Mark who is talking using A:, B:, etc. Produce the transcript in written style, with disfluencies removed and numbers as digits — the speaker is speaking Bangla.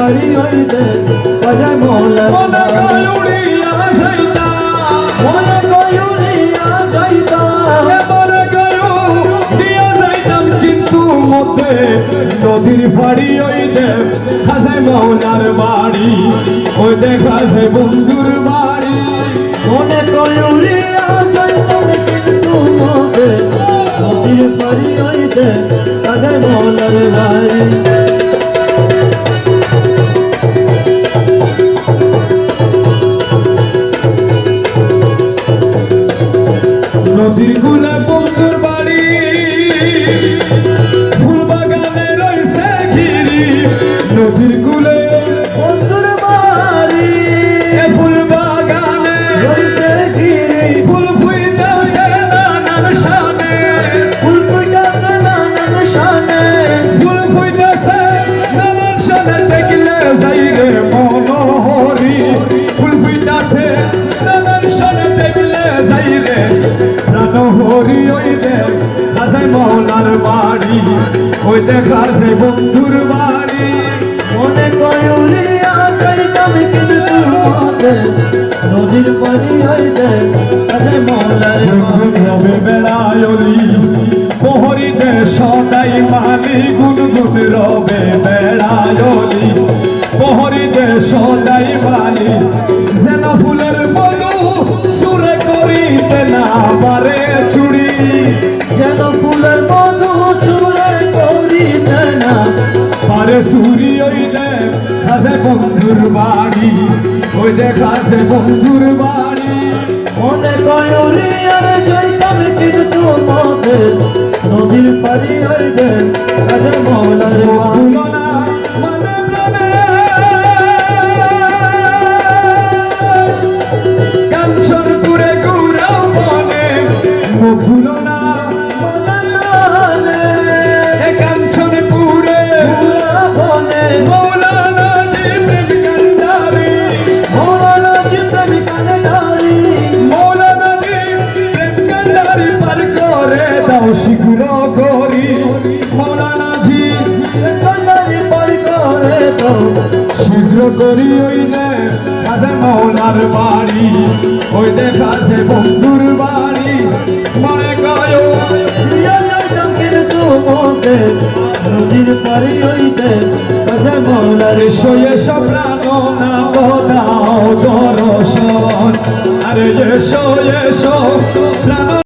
A: পারি হইতে বাজায় মৌলার
B: মনে কয়ুড়িয়া যাইতা
A: মনে কয়ুড়িয়া যাইতা
B: মনে কয়ুড়িয়া যাইতাম কিন্তু মতে নদীর ফাড়ি হইতে খাজায় মৌলার বাড়ি ওই দেখা সে বন্ধুর বাড়ি
A: মনে কয়ুড়িয়া যাইতাম কিন্তু মতে নদীর পারি হইতে বাজায় মৌলার বাড়ি
B: নদীর কূলে বন্ধুর বাড়ি ফুল বাগানে রয়েছে ঘিরি নদীর কূলে
A: বন্ধুর বাড়ি
B: ফুল বাগানে
A: রইছে ঘিরে
B: ফুল ফুইতেছে নানান শানে
A: ফুল ফুটাছে নানান শানে
B: ফুল ফুইতেছে নানান শানে দেখলে যাই রে মনোহরি ফুল ফুইতেছে নানান শানে দেখলে যাই রে প্রাণহরি ওই দেখ খাজায় মৌলার বাড়ি ওই দেখার সে বন্ধুর বাড়ি
A: মনে কয়ুলিয়া যাইতাম কিন্তু মতে নদীর পানি হইতে বাজায় মৌলার বাড়ি
B: রবে বেড়ায়লি প্রহরীতে সদাই মানি গুনগুন রবে বেড়ায়লি প্রহরীতে সদাই মানি যেন ফুলের মধু সুরে করিতে না পারে চুড়ি
A: যেন ফুলের মধু চুরে করিতে না
B: পারে চুরি ওইলে খাজে বন্ধুর বাড়ি ওই দেখাছে বন্ধুর বাড়ি
A: মনে কয়ুলিয়া যাইতাম কিন্তু মতে নদীর পানি হইতে বাজায় মৌলার বাড়ি
B: তুলনা মনে প্রাণে কাঞ্চনপুরে গৌরাও মনে মুখ তুলনা কাঞ্চনপুরে মৌলানা জি প্রেম কান্ডারি মৌলানা জি প্রেম কান্ডারি পার করে দাও শিখর করি মৌলানা জি শীঘ্র করি ওইলে কাজে মৌলার বাড়ি ওই দেখাছে বন্ধুর বাড়ি মনে কয়ো
A: নদীর পারি হইতে বাজায় মৌলার
B: শোয়ে সপ্রাণ না বোধাও দর্শন আরে এসো এসো